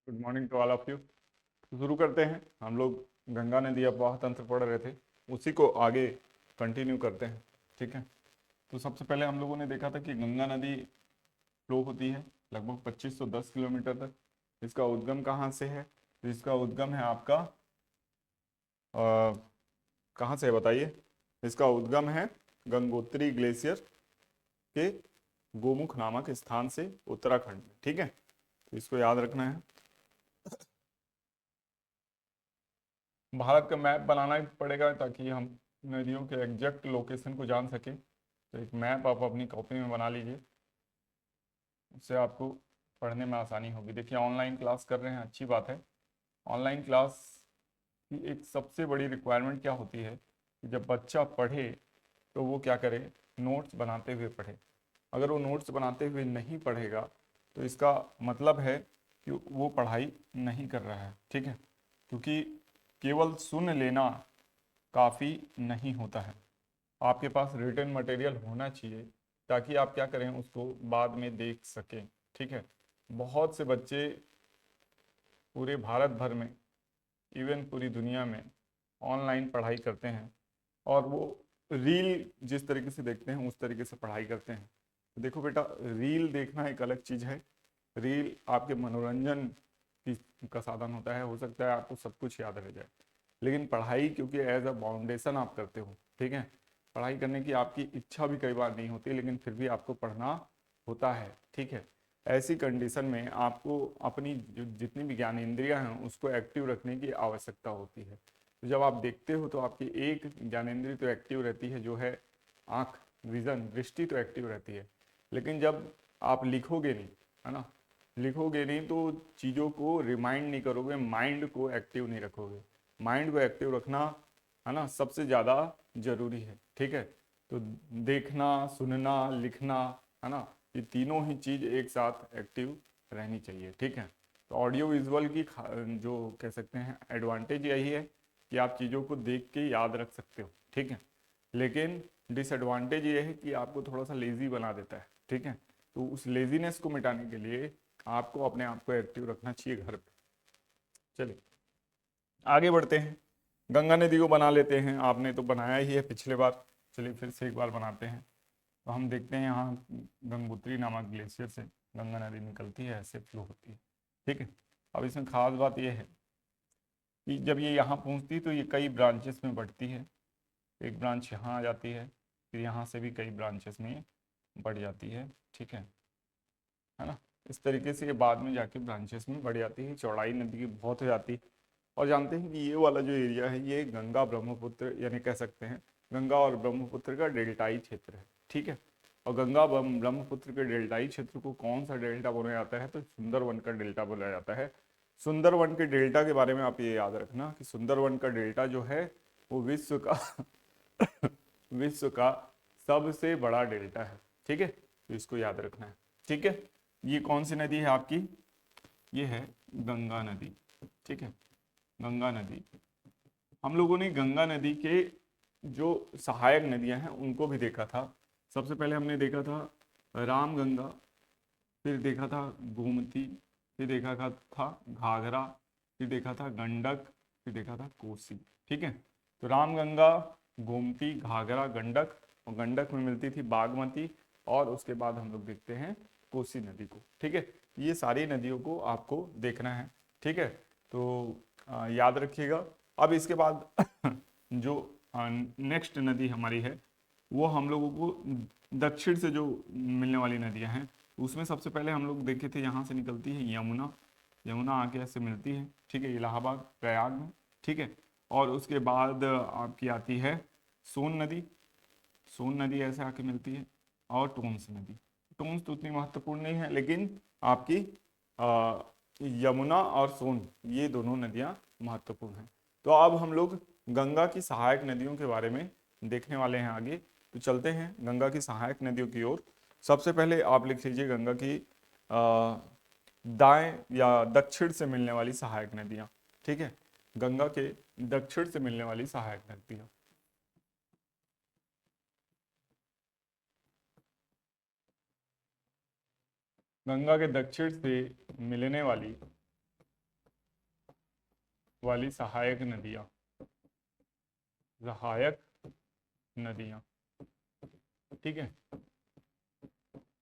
Good morning to all of you. शुरू करते हैं। हम लोग गंगा नदी अपवाह तंत्र पढ़ रहे थे, उसी को आगे कंटिन्यू करते हैं। ठीक है। तो सबसे पहले हम लोगों ने देखा था कि गंगा नदी फ्लो होती है लगभग 2510 किलोमीटर तक। इसका उद्गम कहाँ से है? तो इसका उद्गम है आपका कहाँ से है बताइए? इसका उद्गम है गंगोत्री ग्लेशियर के गोमुख नामक स्थान से उत्तराखंड में। ठीक है, तो इसको याद रखना है। भारत का मैप बनाना ही पड़ेगा ताकि हम नदियों के एग्जैक्ट लोकेशन को जान सकें। तो एक मैप आप अपनी कॉपी में बना लीजिए, उससे आपको पढ़ने में आसानी होगी। देखिए, ऑनलाइन क्लास कर रहे हैं, अच्छी बात है। ऑनलाइन क्लास की एक सबसे बड़ी रिक्वायरमेंट क्या होती है कि जब बच्चा पढ़े तो वो क्या करे, नोट्स बनाते हुए पढ़े। अगर वो नोट्स बनाते हुए नहीं पढ़ेगा तो इसका मतलब है कि वो पढ़ाई नहीं कर रहा है। ठीक है, क्योंकि केवल सुन लेना काफ़ी नहीं होता है। आपके पास रिटन मटेरियल होना चाहिए ताकि आप क्या करें, उसको बाद में देख सकें। ठीक है। बहुत से बच्चे पूरे भारत भर में, इवन पूरी दुनिया में ऑनलाइन पढ़ाई करते हैं और वो रील जिस तरीके से देखते हैं उस तरीके से पढ़ाई करते हैं। तो देखो बेटा, रील देखना एक अलग चीज़ है। रील आपके मनोरंजन की का साधन होता है। हो सकता है आपको सब कुछ याद रह जाए, लेकिन पढ़ाई क्योंकि एज अ बाउंडेशन आप करते हो। ठीक है, पढ़ाई करने की आपकी इच्छा भी कई बार नहीं होती, लेकिन फिर भी आपको पढ़ना होता है। ठीक है, ऐसी कंडीशन में आपको अपनी जो जितनी भी ज्ञानेंद्रियां हैं उसको एक्टिव रखने की आवश्यकता होती है। तो जब आप देखते हो तो आपकी एक ज्ञानेंद्रिय तो एक्टिव रहती है, जो है आँख, विजन, दृष्टि तो एक्टिव रहती है। लेकिन जब आप लिखोगे नहीं, है ना, लिखोगे नहीं तो चीज़ों को रिमाइंड नहीं करोगे, माइंड को एक्टिव नहीं रखोगे। माइंड को एक्टिव रखना, है ना, सबसे ज़्यादा जरूरी है। ठीक है, तो देखना, सुनना, लिखना, है ना, ये तीनों ही चीज़ एक साथ एक्टिव रहनी चाहिए। ठीक है, तो ऑडियो विजुअल की जो कह सकते हैं एडवांटेज यही है कि आप चीज़ों को देख के याद रख सकते हो। ठीक है, लेकिन डिसएडवांटेज ये है कि आपको थोड़ा सा लेज़ी बना देता है। ठीक है, तो उस लेजीनेस को मिटाने के लिए आपको अपने आप को एक्टिव रखना चाहिए घर पे। चलिए आगे बढ़ते हैं। गंगा नदी को बना लेते हैं, आपने तो बनाया ही है पिछले बार। चलिए फिर से एक बार बनाते हैं। तो हम देखते हैं यहाँ गंगोत्री नामक ग्लेशियर से गंगा नदी निकलती है, ऐसे फ्लो होती है। ठीक है, अब इसमें खास बात यह है कि जब ये यहाँ पहुँचती है तो ये कई ब्रांचेस में बढ़ती है। एक ब्रांच यहाँ आ जाती है, फिर यहाँ से भी कई ब्रांचेस में बढ़ जाती है। ठीक है ना। इस तरीके से ये बाद में जाके ब्रांचेस में बढ़ जाती है, चौड़ाई नदी की बहुत हो जाती है। और जानते हैं कि ये वाला जो एरिया है ये गंगा ब्रह्मपुत्र, यानी कह सकते हैं गंगा और ब्रह्मपुत्र का डेल्टाई क्षेत्र है। ठीक है, और गंगा ब्रह्मपुत्र के डेल्टाई क्षेत्र को कौन सा डेल्टा बोला जाता है? तो सुंदरवन का डेल्टा बोला जाता है। सुंदरवन के डेल्टा के बारे में आप ये याद रखना कि सुंदरवन का डेल्टा जो है वो विश्व का विश्व का सबसे बड़ा डेल्टा है। ठीक है, तो इसको याद रखना है। ठीक है, ये कौन सी नदी है आपकी? ये है गंगा नदी। ठीक है, गंगा नदी। हम लोगों ने गंगा नदी के जो सहायक नदियां हैं उनको भी देखा था। सबसे पहले हमने देखा था राम गंगा, फिर देखा था गोमती, फिर देखा था घाघरा, फिर देखा था गंडक, फिर देखा था कोसी। ठीक है, तो राम गंगा, गोमती, घाघरा, गंडक, और गंडक में मिलती थी बागमती, और उसके बाद हम लोग देखते हैं कोसी नदी को। ठीक है, ये सारी नदियों को आपको देखना है। ठीक है, तो याद रखिएगा। अब इसके बाद जो नेक्स्ट नदी हमारी है वो हम लोगों को दक्षिण से जो मिलने वाली नदियां हैं उसमें सबसे पहले हम लोग देखे थे, यहाँ से निकलती है यमुना। यमुना आके ऐसे मिलती है, ठीक है, इलाहाबाद प्रयाग में। ठीक है, और उसके बाद आपकी आती है सोन नदी। सोन नदी ऐसे आके मिलती है, और टोंस नदी। टोंस तो उतनी महत्वपूर्ण नहीं है, लेकिन आपकी आ, यमुना और सोन, ये दोनों नदियां महत्वपूर्ण हैं। तो अब हम लोग गंगा की सहायक नदियों के बारे में देखने वाले हैं आगे। तो चलते हैं गंगा की सहायक नदियों की ओर। सबसे पहले आप लिख लीजिए गंगा की आ, दाएं या दक्षिण से मिलने वाली सहायक नदियां। ठीक है, गंगा के दक्षिण से मिलने वाली सहायक नदियां। गंगा के दक्षिण से मिलने वाली वाली सहायक नदियां, सहायक नदियां। ठीक है,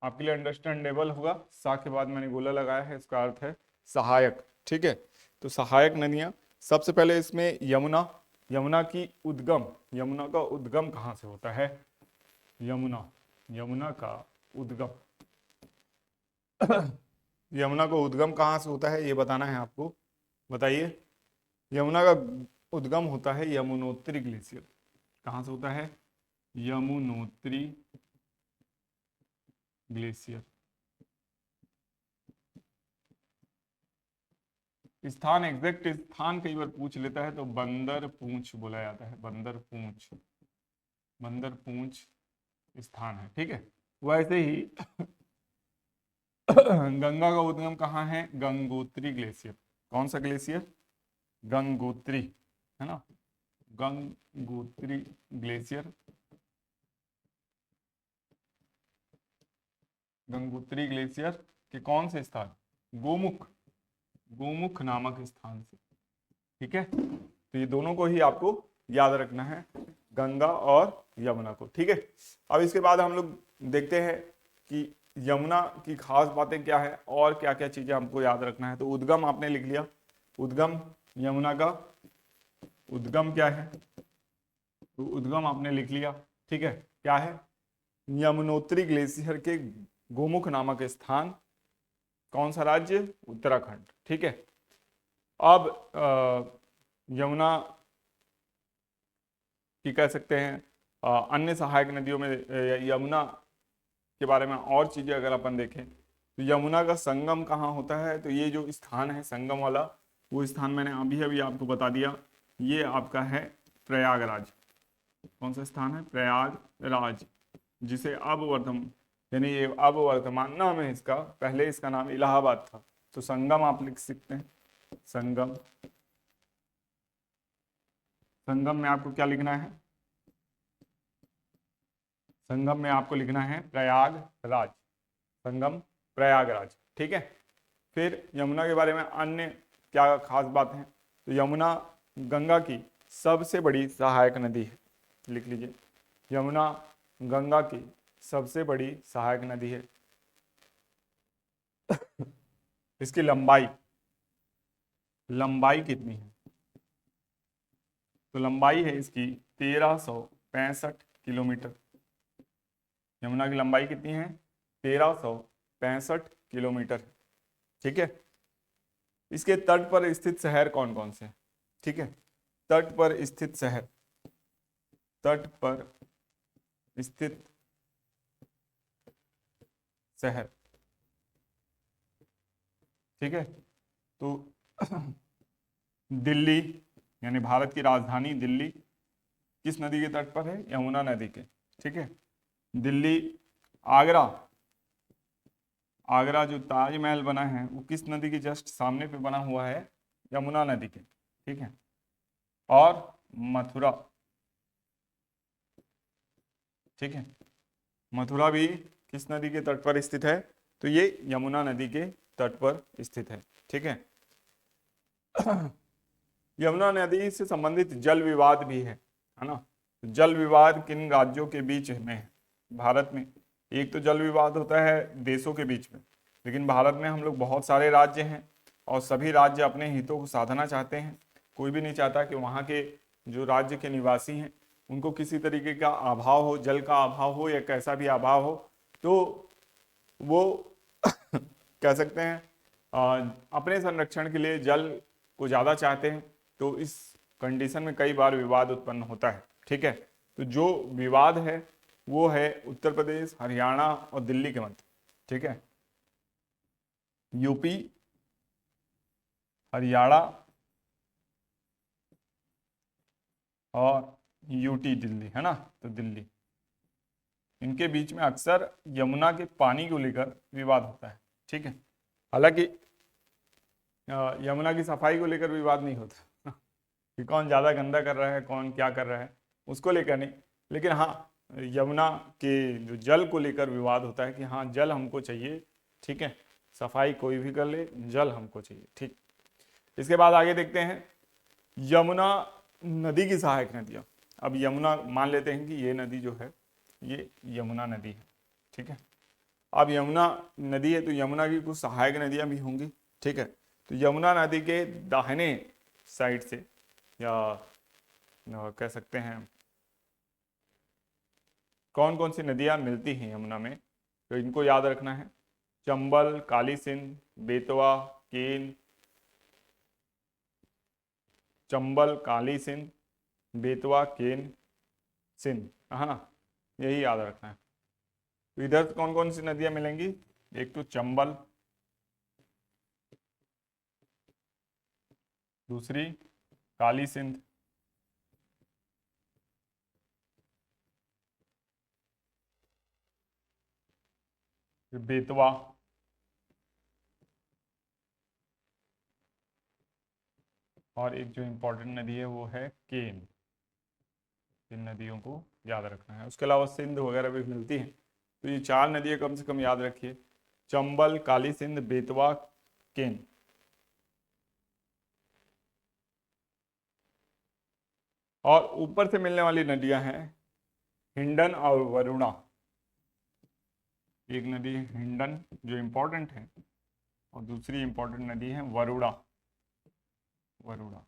आपके लिए अंडरस्टैंडेबल होगा। सा के बाद मैंने गोला लगाया है, इसका अर्थ है सहायक। ठीक है, तो सहायक नदियां, सबसे पहले इसमें यमुना। यमुना की उद्गम, यमुना का उद्गम कहाँ से होता है? यमुना, यमुना का उद्गम यमुना का उद्गम कहाँ से होता है ये बताना है आपको। बताइए। यमुना का उद्गम होता है यमुनोत्री ग्लेशियर। कहाँ से होता है? यमुनोत्री ग्लेशियर। स्थान, एग्जैक्ट स्थान कई बार पूछ लेता है तो बंदर पूंछ बोला जाता है। बंदर पूंछ, बंदर पूंछ स्थान है। ठीक है, वैसे ही गंगा का उद्गम कहाँ है? गंगोत्री ग्लेशियर। कौन सा ग्लेशियर? गंगोत्री, है ना, गंगोत्री ग्लेशियर। गंगोत्री ग्लेशियर के कौन से स्थान? गोमुख, गोमुख नामक स्थान से। ठीक है, तो ये दोनों को ही आपको याद रखना है, गंगा और यमुना को। ठीक है, अब इसके बाद हम लोग देखते हैं कि यमुना की खास बातें क्या है और क्या क्या चीजें हमको याद रखना है। तो उद्गम आपने लिख लिया, उद्गम यमुना का उद्गम क्या है? तो उद्गम आपने लिख लिया। ठीक है, क्या है? यमुनोत्री ग्लेशियर के गोमुख नामक स्थान, कौन सा राज्य? उत्तराखंड। ठीक है, अब यमुना की कह सकते हैं अन्य सहायक नदियों में यमुना के बारे में और चीजें अगर अपन देखें तो यमुना का संगम कहाँ होता है? तो ये जो स्थान है संगम वाला, वो स्थान मैंने अभी अभी आपको बता दिया, ये आपका है प्रयागराज। कौन सा स्थान है? प्रयागराज, जिसे अब वर्तमान, यानी ये अब वर्तमान नाम है इसका, पहले इसका नाम इलाहाबाद था। तो संगम आप लिख सकते हैं, संगम। संगम में आपको क्या लिखना है? संगम में आपको लिखना है प्रयागराज, संगम प्रयागराज। ठीक है, फिर यमुना के बारे में अन्य क्या खास बात है? तो यमुना गंगा की सबसे बड़ी सहायक नदी है। लिख लीजिए, यमुना गंगा की सबसे बड़ी सहायक नदी है। इसकी लंबाई, लंबाई कितनी है? तो लंबाई है इसकी 1365 किलोमीटर। यमुना की लंबाई कितनी है? 1365 किलोमीटर। ठीक है, इसके तट पर स्थित शहर कौन कौन से? ठीक है, तट पर स्थित शहर, तट पर स्थित शहर। ठीक है, तो दिल्ली, यानी भारत की राजधानी दिल्ली किस नदी के तट पर है? यमुना नदी के। ठीक है, दिल्ली। आगरा, आगरा जो ताजमहल बना है वो किस नदी के जस्ट सामने पे बना हुआ है? यमुना नदी के। ठीक है, और मथुरा, ठीक है, मथुरा भी किस नदी के तट पर स्थित है? तो ये यमुना नदी के तट पर स्थित है। ठीक है, यमुना नदी से संबंधित जल विवाद भी है ना। जल विवाद किन राज्यों के बीच में है? भारत में। एक तो जल विवाद होता है देशों के बीच में, लेकिन भारत में हम लोग बहुत सारे राज्य हैं और सभी राज्य अपने हितों को साधना चाहते हैं। कोई भी नहीं चाहता कि वहाँ के जो राज्य के निवासी हैं उनको किसी तरीके का अभाव हो, जल का अभाव हो या कैसा भी अभाव हो, तो वो कह सकते हैं अपने संरक्षण के लिए जल को ज़्यादा चाहते हैं। तो इस कंडीशन में कई बार विवाद उत्पन्न होता है। ठीक है, तो जो विवाद है वो है उत्तर प्रदेश, हरियाणा और दिल्ली के मध्य। ठीक है, यूपी, हरियाणा और यूटी दिल्ली, है ना। तो दिल्ली, इनके बीच में अक्सर यमुना के पानी को लेकर विवाद होता है। ठीक है, हालांकि यमुना की सफाई को लेकर विवाद नहीं होता कि कौन ज़्यादा गंदा कर रहा है, कौन क्या कर रहा है, उसको लेकर नहीं। लेकिन हाँ, यमुना के जो जल को लेकर विवाद होता है कि हाँ जल हमको चाहिए। ठीक है, सफाई कोई भी कर ले, जल हमको चाहिए। ठीक, इसके बाद आगे देखते हैं यमुना नदी की सहायक नदियाँ। अब यमुना मान लेते हैं कि ये नदी जो है ये यमुना नदी है, ठीक है। अब यमुना नदी है तो यमुना की कुछ सहायक नदियाँ भी होंगी, ठीक है। तो यमुना नदी के दाहिने साइड से या कह सकते हैं कौन कौन सी नदियाँ मिलती हैं यमुना में, तो इनको याद रखना है। चंबल, काली सिंध, बेतवा, केन, चंबल, काली सिंध, बेतवा, केन, सिंध, है ना, यही याद रखना है। तो इधर कौन कौन सी नदियां मिलेंगी, एक तो चंबल, दूसरी काली सिंध, फिर बेतवा, और एक जो इम्पोर्टेंट नदी है वो है केन। इन नदियों को याद रखना है। उसके अलावा सिंध वगैरह भी मिलती हैं, तो ये 4 नदियां कम से कम याद रखिए, चंबल, काली सिंध, बेतवा, केन। और ऊपर से मिलने वाली नदियां हैं हिंडन और वरुणा। एक नदी है हिंडन जो इम्पोर्टेंट है, और दूसरी इम्पोर्टेंट नदी है वरुणा, वरुणा,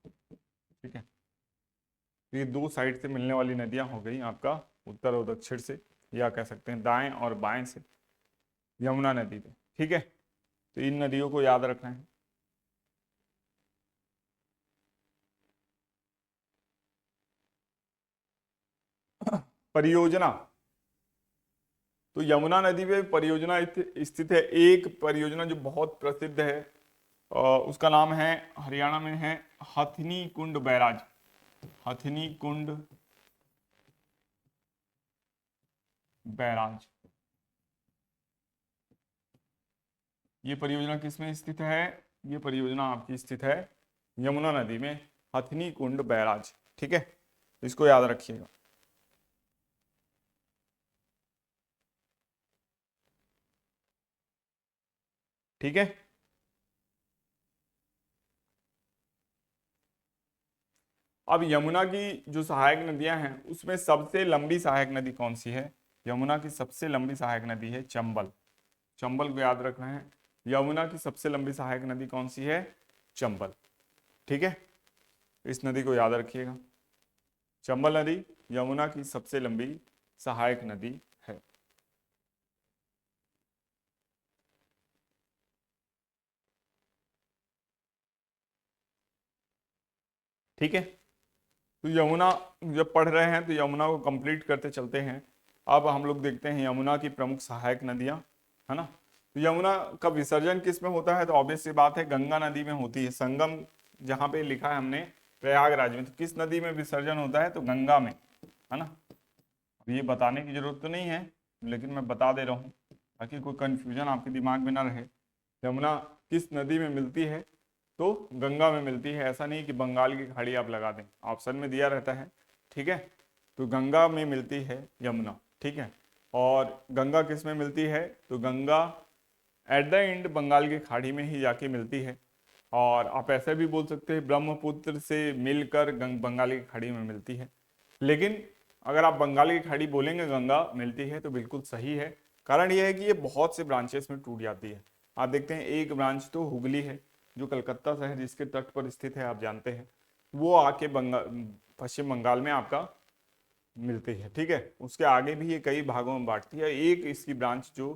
ठीक है। तो ये 2 साइड से मिलने वाली नदियां हो गई आपका उत्तर और दक्षिण से, या कह सकते हैं दाएं और बाएं से यमुना नदी पे, ठीक है। तो इन नदियों को याद रखना है। परियोजना, तो यमुना नदी पे परियोजना स्थित है। एक परियोजना जो बहुत प्रसिद्ध है, उसका नाम है, हरियाणा में है, हथनी कुंड बैराज। हथनी कुंड बैराज, ये परियोजना किस में स्थित है, ये परियोजना आपकी स्थित है यमुना नदी में, हथनी कुंड बैराज, ठीक है। इसको याद रखिएगा। ठीक है। अब यमुना की जो सहायक नदियां हैं उसमें सबसे लंबी सहायक नदी कौन सी है, यमुना की सबसे लंबी सहायक नदी है चंबल। चंबल को याद रखना है। यमुना की सबसे लंबी सहायक नदी कौन सी है, चंबल, ठीक है। इस नदी को याद रखिएगा। चंबल नदी यमुना की सबसे लंबी सहायक नदी है। ठीक है। तो यमुना जब पढ़ रहे हैं तो यमुना को कंप्लीट करते चलते हैं। अब हम लोग देखते हैं यमुना की प्रमुख सहायक नदियां, है ना। तो यमुना का विसर्जन किस में होता है, तो ऑब्वियस सी बात है गंगा नदी में होती है। संगम जहाँ पे लिखा है हमने प्रयागराज में, तो किस नदी में विसर्जन होता है, तो गंगा में, है ना। अब ये बताने की जरूरत तो नहीं है, लेकिन मैं बता दे रहा हूँ ताकि कोई कंफ्यूजन आपके दिमाग में ना रहे। यमुना किस नदी में मिलती है, तो गंगा में मिलती है। ऐसा नहीं कि बंगाल की खाड़ी आप लगा दें, ऑप्शन में दिया रहता है, ठीक है। तो गंगा में मिलती है यमुना, ठीक है। और गंगा किस में मिलती है, तो Ganga at the end Bengal की खाड़ी में ही जाके मिलती है। और आप ऐसे भी बोल सकते हैं ब्रह्मपुत्र से मिलकर बंगाल की खाड़ी में मिलती है। लेकिन अगर आप बंगाल की खाड़ी बोलेंगे गंगा मिलती है तो बिल्कुल सही है। कारण यह है कि ये बहुत से ब्रांचेस में टूट जाती है। आप देखते हैं एक ब्रांच तो हुगली है जो कलकत्ता शहर जिसके तट पर स्थित है, आप जानते हैं, वो आके पश्चिम बंगाल में आपका मिलती है, ठीक है। उसके आगे भी ये कई भागों में बांटती है। एक इसकी ब्रांच जो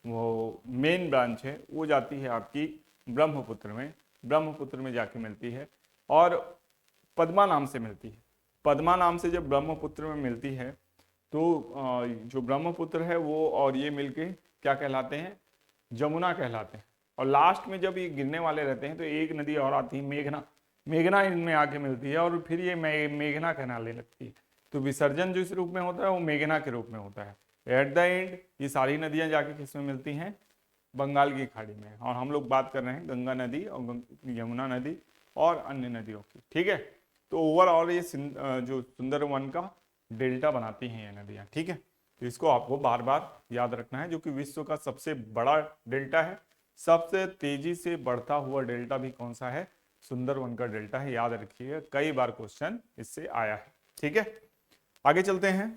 वो मेन ब्रांच है वो जाती है आपकी ब्रह्मपुत्र में, ब्रह्मपुत्र में जाके मिलती है और पद्मा नाम से मिलती है। पद्मा नाम से जब ब्रह्मपुत्र में मिलती है तो जो ब्रह्मपुत्र है वो और ये मिलके क्या कहलाते हैं, जमुना कहलाते हैं। और लास्ट में जब ये गिरने वाले रहते हैं तो एक नदी और आती है मेघना, मेघना इनमें आके मिलती है और फिर ये मेघना कहलाने लगती है। तो विसर्जन जो इस रूप में होता है वो मेघना के रूप में होता है। एट द एंड ये सारी नदियां जाके किस में मिलती हैं, बंगाल की खाड़ी में। और हम लोग बात कर रहे हैं गंगा नदी और यमुना नदी और अन्य नदियों की, ठीक है। तो ओवरऑल ये जो सुंदरवन का डेल्टा बनाती हैं ये नदियां, ठीक है। तो इसको आपको बार बार याद रखना है, जो कि विश्व का सबसे बड़ा डेल्टा है। सबसे तेजी से बढ़ता हुआ डेल्टा भी कौन सा है, सुंदरवन का डेल्टा है, याद रखिएगा, कई बार क्वेश्चन इससे आया है। ठीक है, आगे चलते हैं।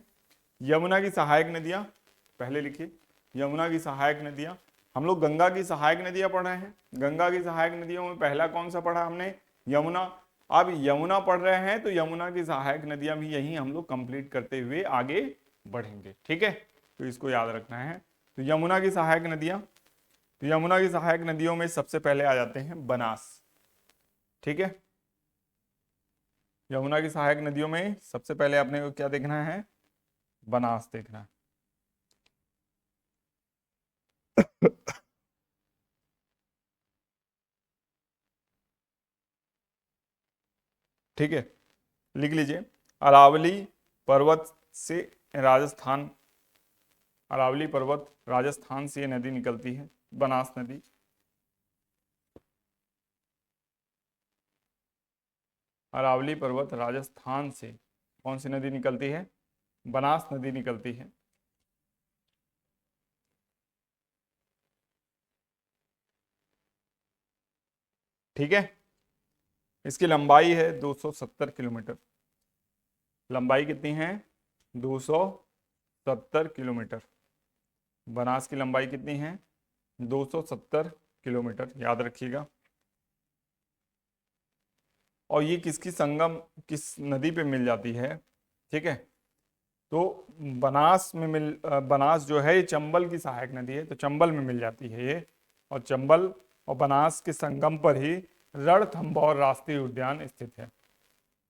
यमुना की सहायक नदियां, पहले लिखिए यमुना की सहायक नदियां। हम लोग गंगा की सहायक नदियां पढ़ रहे हैं। गंगा की सहायक नदियों में पहला कौन सा पढ़ा हमने? यमुना। अब यमुना पढ़ रहे हैं तो यमुना की सहायक नदियां भी यही हम लोग कंप्लीट करते हुए आगे बढ़ेंगे। ठीक है, तो इसको याद रखना है। तो यमुना की सहायक नदियां, तो यमुना की सहायक नदियों में सबसे पहले आ जाते हैं बनास। ठीक है, यमुना की सहायक नदियों में सबसे पहले आपने को क्या देखना है? बनास देखना है। ठीक है, लिख लीजिए। अरावली पर्वत से राजस्थान, अरावली पर्वत राजस्थान से ये नदी निकलती है, बनास नदी। अरावली पर्वत राजस्थान से कौन सी नदी निकलती है? बनास नदी निकलती है। ठीक है, इसकी लंबाई है 270 किलोमीटर। लंबाई कितनी है? 270 किलोमीटर। बनास की लंबाई कितनी है? 270 किलोमीटर, याद रखिएगा। और ये किसकी संगम, किस नदी पे मिल जाती है? ठीक है, तो बनास में बनास जो है ये चंबल की सहायक नदी है, तो चंबल में मिल जाती है ये। और चंबल और बनास के संगम पर ही रणथंभौर राष्ट्रीय उद्यान स्थित है।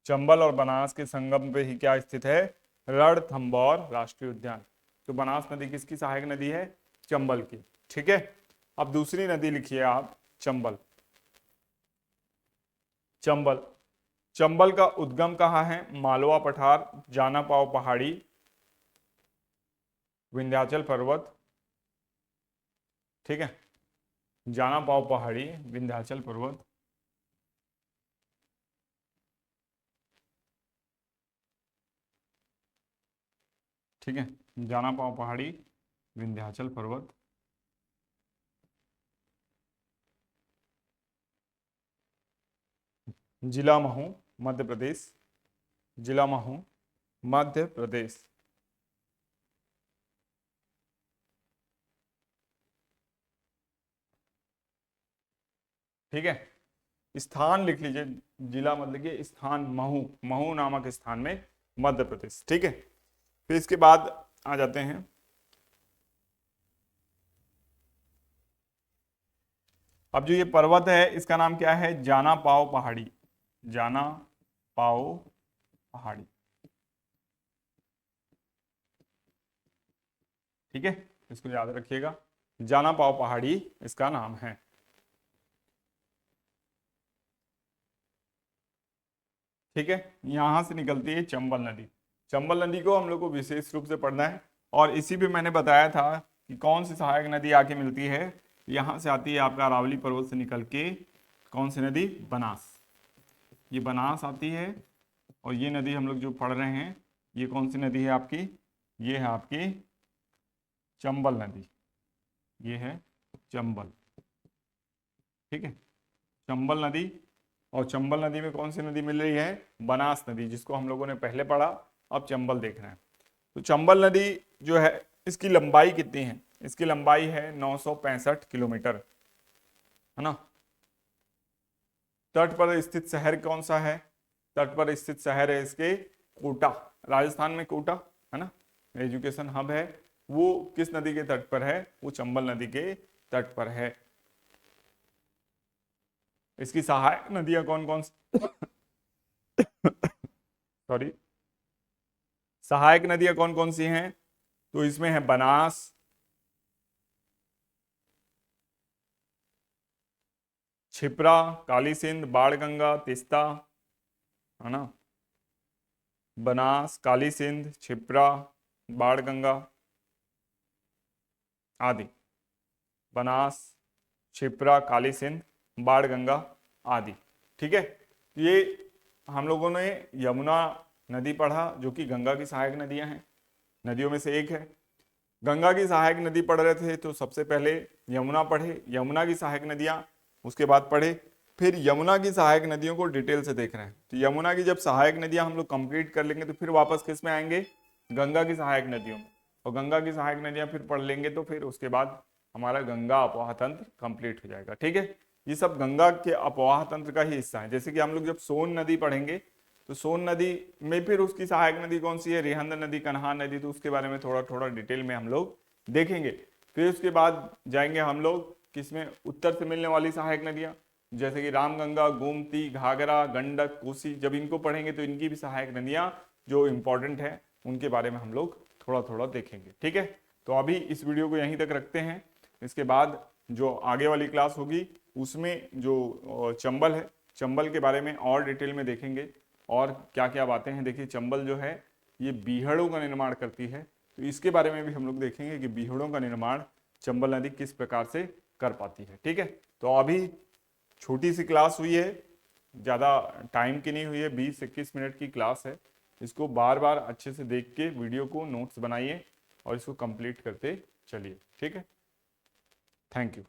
चंबल और बनास के संगम पे ही क्या स्थित है? रणथंभौर राष्ट्रीय उद्यान। तो बनास नदी किसकी सहायक नदी है? चंबल की। ठीक है, अब दूसरी नदी लिखिए आप, चंबल। चंबल, चंबल का उद्गम कहाँ है? मालवा पठार, जाना पाव पहाड़ी, विंध्याचल पर्वत। ठीक है, जाना पाव पहाड़ी, विंध्याचल पर्वत। ठीक है, जाना पाव पहाड़ी, विंध्याचल पर्वत। जिला महू, मध्य प्रदेश। जिला महू, मध्य प्रदेश। ठीक है, स्थान लिख लीजिए, जिला मतलब कि स्थान महू, महू नामक स्थान में, मध्य प्रदेश। ठीक है, फिर इसके बाद आ जाते हैं, अब जो ये पर्वत है इसका नाम क्या है? जाना पाव पहाड़ी। जाना पाव पहाड़ी। ठीक है, इसको याद रखिएगा, जाना पाव पहाड़ी इसका नाम है। ठीक है, यहां से निकलती है चंबल नदी। चंबल नदी को हम लोग को विशेष रूप से पढ़ना है। और इसी पे मैंने बताया था कि कौन सी सहायक नदी आके मिलती है। यहां से आती है आपका अरावली पर्वत से निकल के कौन सी नदी? बनास। ये बनास आती है। और ये नदी हम लोग जो पढ़ रहे हैं, ये कौन सी नदी है आपकी? ये है आपकी चंबल नदी। ये है चंबल। ठीक है, चंबल नदी। और चंबल नदी में कौन सी नदी मिल रही है? बनास नदी, जिसको हम लोगों ने पहले पढ़ा, अब चंबल देख रहे हैं। तो चंबल नदी जो है इसकी लंबाई कितनी है? इसकी लंबाई है 965 किलोमीटर, है ना। तट पर स्थित शहर कौन सा है? तट पर स्थित शहर है इसके कोटा, राजस्थान में कोटा, है ना, एजुकेशन हब है। वो किस नदी के तट पर है? वो चंबल नदी के तट पर है। इसकी सहायक नदियां कौन कौन सॉरी, सहायक नदियां कौन कौन सी हैं? तो इसमें है बनास, छिप्रा, काली सिंध, बाणगंगा, तीस्ता, है ना। बनास, काली सिंध, छिप्रा, बाणगंगा आदि। बनास, छिप्रा, काली सिंध, बाणगंगा आदि। ठीक है, ये हम लोगों ने यमुना नदी पढ़ा जो कि गंगा की सहायक नदियां हैं, नदियों में से एक है। गंगा की सहायक नदी पढ़ रहे थे तो सबसे पहले यमुना पढ़े, यमुना की सहायक नदियां उसके बाद पढ़े। फिर यमुना की सहायक नदियों को डिटेल से देख रहे हैं। तो यमुना की जब सहायक नदियां हम लोग कंप्लीट कर लेंगे तो फिर वापस किस में आएंगे, गंगा की सहायक नदियों में। और गंगा की सहायक नदियां फिर पढ़ लेंगे तो फिर उसके बाद हमारा गंगा अपवाह तंत्र कंप्लीट हो जाएगा। ठीक है, ये सब गंगा के अपवाह तंत्र का ही हिस्सा है। जैसे कि हम लोग जब सोन नदी पढ़ेंगे तो सोन नदी में फिर उसकी सहायक नदी कौन सी है, रिहंद नदी, कन्हान नदी, तो उसके बारे में थोड़ा थोड़ा डिटेल में हम लोग देखेंगे। फिर उसके बाद जाएंगे हम लोग किसमें, उत्तर से मिलने वाली सहायक नदियां, जैसे कि रामगंगा, गोमती, घाघरा, गंडक, कोसी। जब इनको पढ़ेंगे तो इनकी भी सहायक नदियां जो इंपॉर्टेंट है उनके बारे में हम लोग थोड़ा थोड़ा देखेंगे। ठीक है, तो अभी इस वीडियो को यहीं तक रखते हैं। इसके बाद जो आगे वाली क्लास होगी उसमें जो चंबल है, चंबल के बारे में और डिटेल में देखेंगे और क्या क्या बातें हैं। देखिए चंबल जो है ये बीहड़ों का निर्माण करती है, तो इसके बारे में भी हम लोग देखेंगे कि बीहड़ों का निर्माण चंबल नदी किस प्रकार से कर पाती है। ठीक है, तो अभी छोटी सी क्लास हुई है, ज़्यादा टाइम की नहीं हुई है, 20-21 मिनट की क्लास है। इसको बार बार अच्छे से देख के वीडियो को नोट्स बनाइए और इसको कंप्लीट करते चलिए। ठीक है, थैंक यू।